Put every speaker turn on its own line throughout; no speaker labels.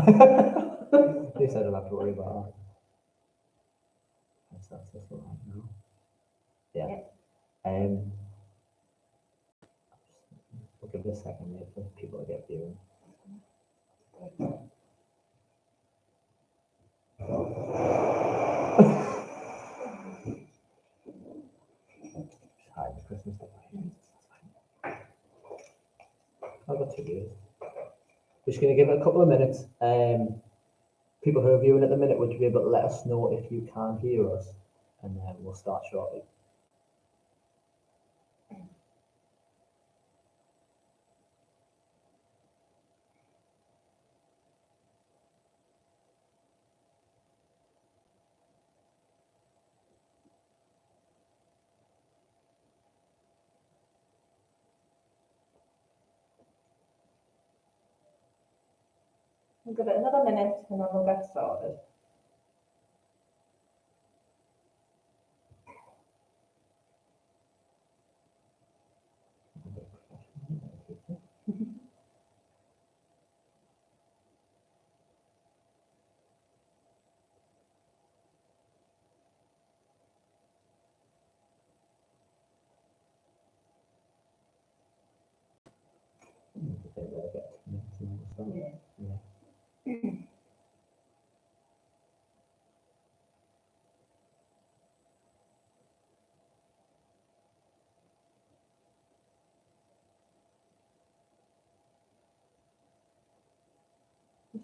At least I don't have to worry about that. That's this one right now. Yeah. We'll give it a second wait for people to get viewing. Hide the Christmas decorations. I've got 2 years. We're just going to give it a couple of minutes. People who are viewing at the minute, would you be able to let us know if you can hear us? And then we'll start shortly.
We'll give it another minute and then we'll get started.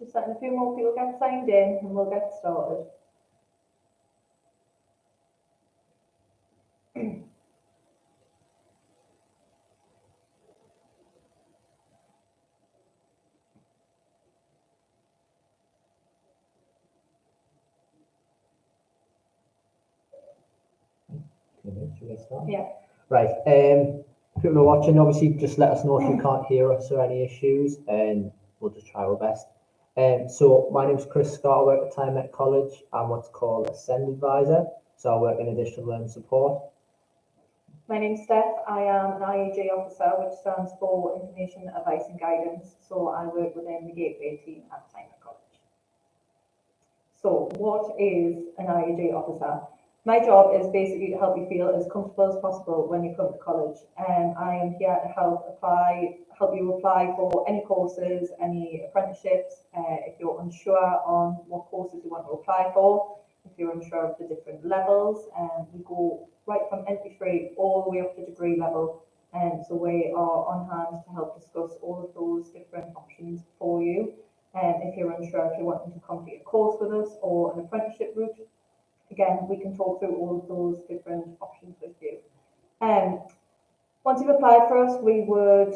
Just letting a few more people get signed in and we'll get started.
Should we start?
Yeah.
Right. People are watching, obviously, just let us know if you can't hear us or any issues, and we'll just try our best. So my name's Chris Scott. I work at Time Met College. I'm what's called a SEND advisor. So I work in additional learning support.
My name's Steph. I am an Iej Officer, which stands for Information, Advice and Guidance. So I work within the Gateway team at Time Met College. So what is an Iej Officer? My job is basically to help you feel as comfortable as possible when you come to college. I am here to help you apply for any courses, any apprenticeships. If you're unsure on what courses you want to apply for, if you're unsure of the different levels, we go right from entry free all the way up to degree level. So we are on hand to help discuss all of those different options for you. If you're unsure if you're wanting to complete a course with us or an apprenticeship route, again, we can talk through all of those different options with you. Once you've applied for us, we would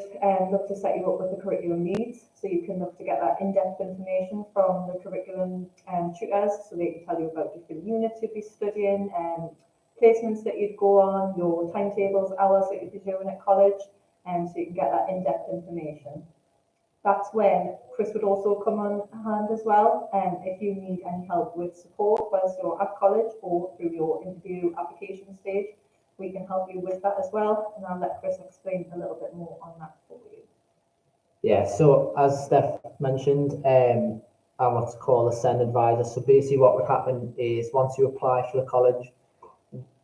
look to set you up with the curriculum needs. So you can look to get that in-depth information from the curriculum tutors, so they can tell you about different units you'd be studying, placements that you'd go on, your timetables, hours that you'd be doing at college, so you can get that in-depth information. That's when Chris would also come on hand as well. If you need any help with support whilst you're at college or through your interview application stage, we can help you with that as well. And I'll let Chris explain a little bit more on that for you.
Yeah, so as Steph mentioned, I'm what's called a SEND advisor. So basically what would happen is once you apply for the college,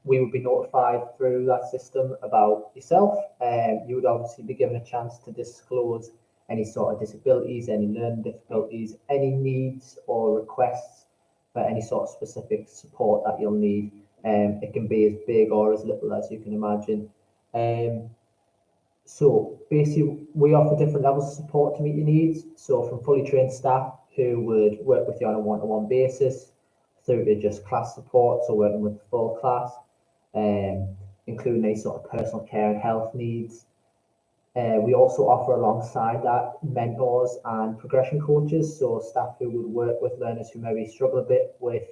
we would be notified through that system about yourself. You would obviously be given a chance to disclose any sort of disabilities, any learning difficulties, any needs or requests for any sort of specific support that you'll need. It can be as big or as little as you can imagine. So basically, we offer different levels of support to meet your needs. So from fully trained staff who would work with you on a one-to-one basis, through to just class support, so working with the full class, including any sort of personal care and health needs. We also offer alongside that mentors and progression coaches, so staff who would work with learners who maybe struggle a bit with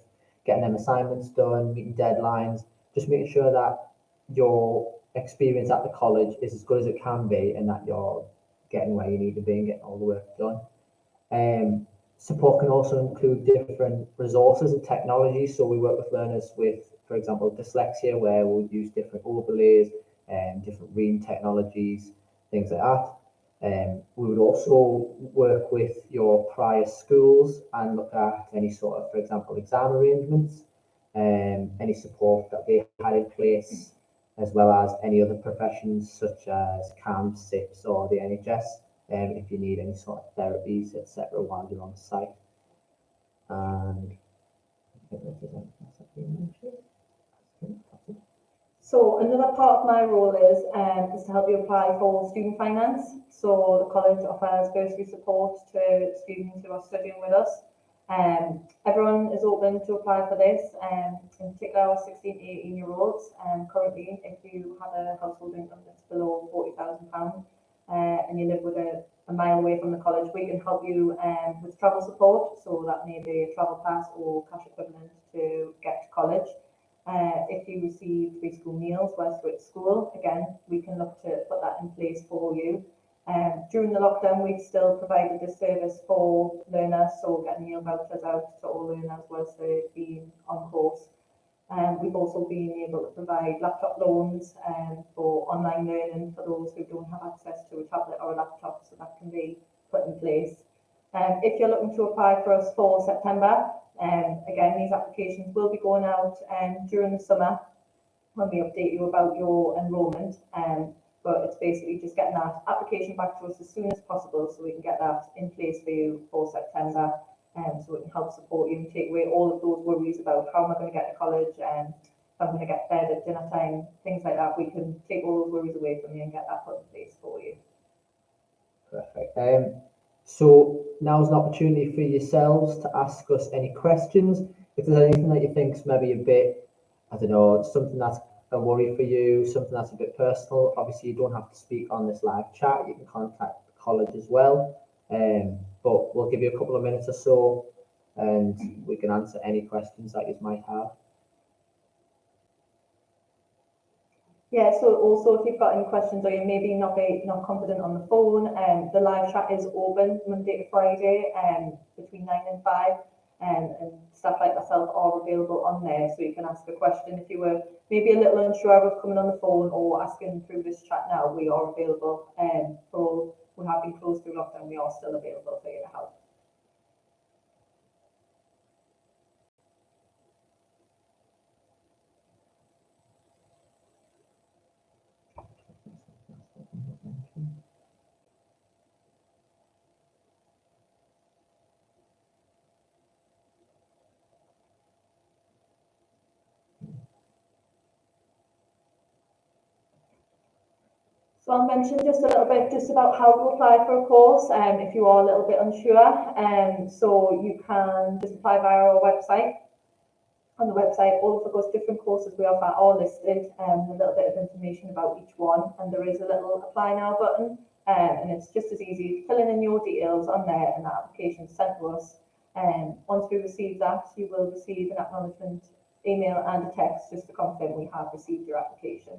getting them assignments done, meeting deadlines, just making sure that your experience at the college is as good as it can be and that you're getting where you need to be and getting all the work done. Support can also include different resources and technologies, so we work with learners with, for example, dyslexia, where we'll use different overlays and different reading technologies, things like that. We would also work with your prior schools and look at any sort of, for example, exam arrangements, any support that they had in place, as well as any other professions such as CAMS, SIPs or the NHS, if you need any sort of therapies, etc. while you're on site. And I think that's it.
So another part of my role is to help you apply for student finance. So the college offers bursary support to students who are studying with us. Everyone is open to apply for this, in particular our 16 to 18 year olds. Currently, if you have a household income that's below £40,000 and you live with a mile away from the college, we can help you with travel support. So that may be a travel pass or cash equivalent to get to college. If you receive free school meals whilst you're at school, again, we can look to put that in place for you. During the lockdown, we've still provided this service for learners, so getting meal vouchers out to all learners whilst they've been on course. We've also been able to provide laptop loans for online learning for those who don't have access to a tablet or a laptop, so that can be put in place. If you're looking to apply for us for September, again, these applications will be going out during the summer when we update you about your enrolment. But it's basically just getting that application back to us as soon as possible so we can get that in place for you for September. So it can help support you and take away all of those worries about how am I going to get to college and if I'm going to get fed at dinner time, things like that. We can take all those worries away from you and get that put in place for you.
Perfect. So now's an opportunity for yourselves to ask us any questions. If there's anything that you think's maybe a bit, I don't know, something that's a worry for you, something that's a bit personal, obviously you don't have to speak on this live chat. You can contact the college as well. But we'll give you a couple of minutes or so and we can answer any questions that you might have.
Yeah, so also if you've got any questions or you're maybe not confident on the phone, the live chat is open Monday to Friday between 9 and 5, and staff like myself are available on there, so you can ask a question if you were maybe a little unsure of coming on the phone or asking through this chat now. We are available, for we have been closed through lockdown, we are still available for you to help. So I'll mention just a little bit just about how to apply for a course if you are a little bit unsure. So you can just apply via our website. On the website, all of those different courses we offer are listed, a little bit of information about each one, and there is a little apply now button, and it's just as easy filling in your details on there and that application sent to us. Once we receive that, you will receive an acknowledgement email and a text just to confirm we have received your application.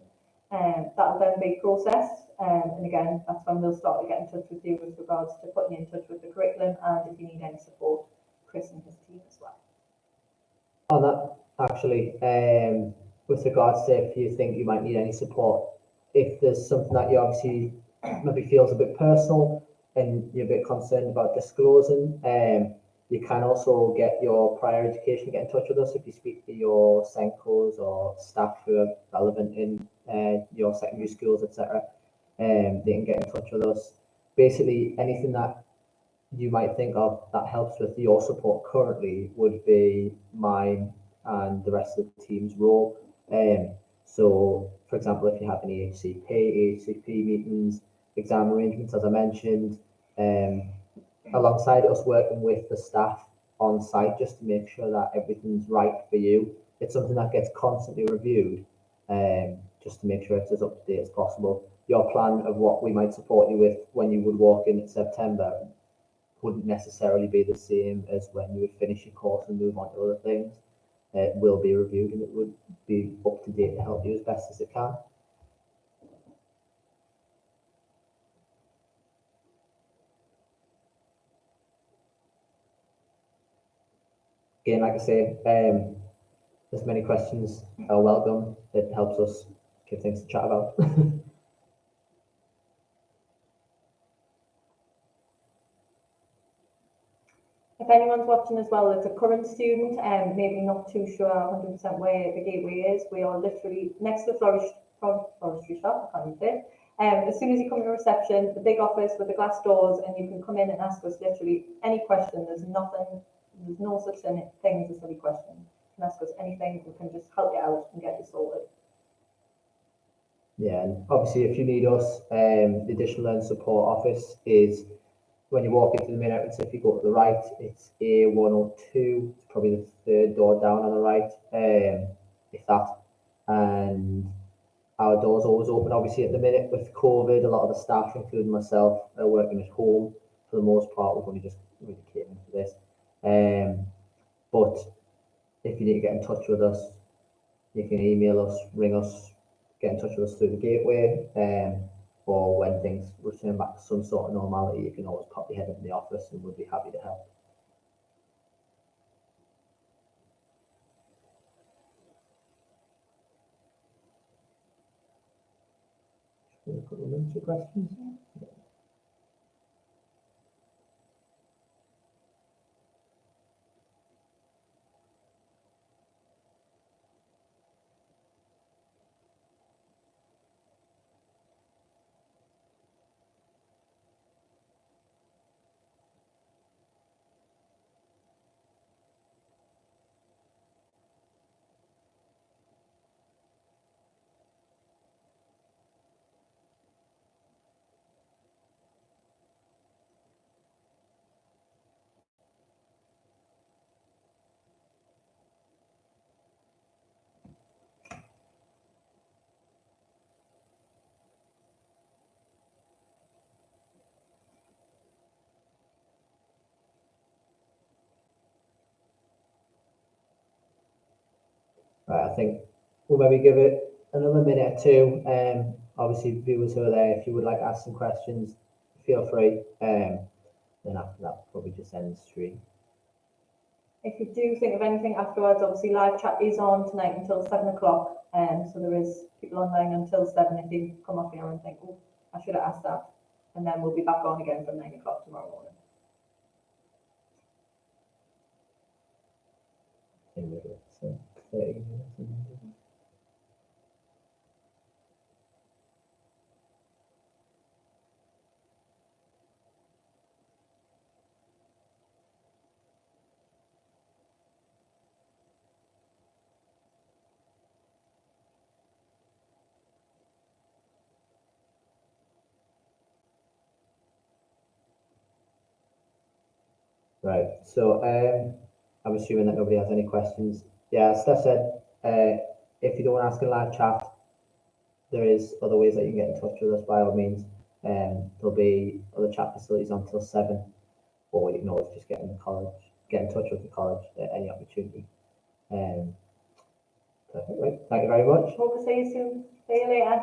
That will then be processed, and again, that's when we'll start to get in touch with you with regards to putting you in touch with the curriculum and if you need any support, Chris and his team as well.
On that, actually, with regards to if you think you might need any support, if there's something that you obviously maybe feels a bit personal and you're a bit concerned about disclosing, you can also get your prior education, get in touch with us if you speak to your Senkos or staff who are relevant in your secondary schools, etc. They can get in touch with us. Basically, anything that you might think of that helps with your support currently would be mine and the rest of the team's role. So, for example, if you have any HCP meetings, exam arrangements, as I mentioned, alongside us working with the staff on site just to make sure that everything's right for you. It's something that gets constantly reviewed, just to make sure it's as up to date as possible. Your plan of what we might support you with when you would walk in September wouldn't necessarily be the same as when you would finish your course and move on to other things. It will be reviewed and it would be up to date to help you as best as it can. Again, like I say, as many questions are welcome. It helps us give things to chat about.
If anyone's watching as well, it's a current student and maybe not too sure 100% where the gateway is, we are literally next to the forestry shop, I can't even say it. As soon as you come to reception, the big office with the glass doors, and you can come in and ask us literally any question. There's no such thing as a silly question. You can ask us anything, we can just help you out and get you sorted.
Yeah, and obviously if you need us, the additional learning support office is when you walk into the main entrance, if you go to the right, it's A102, it's probably the third door down on the right, if that. And our door's always open. Obviously at the minute with COVID, a lot of the staff, including myself, are working at home for the most part. We've only just really catering for this. But if you need to get in touch with us, you can email us, ring us, get in touch with us through the gateway, or when things return back to some sort of normality, you can always pop your head into the office and we'll be happy to help. A couple of minutes for questions. Right, I think we'll maybe give it another minute or two. Obviously, viewers who are there, if you would like to ask some questions, feel free. Then after that, probably just end the stream.
If you do think of anything afterwards, obviously live chat is on tonight until 7 o'clock. So there is people online until 7 if you come off here and think, oh, I should have asked that. And then we'll be back on again from 9 o'clock tomorrow morning.
So 30 minutes. Right, so I'm assuming that nobody has any questions. Yeah, as Steph said, if you don't want to ask in live chat, there is other ways that you can get in touch with us by all means. There'll be other chat facilities until 7, or you can always just get in touch with the college at any opportunity. Perfect, right. Thank you very much.
Hope to see you soon. See you later.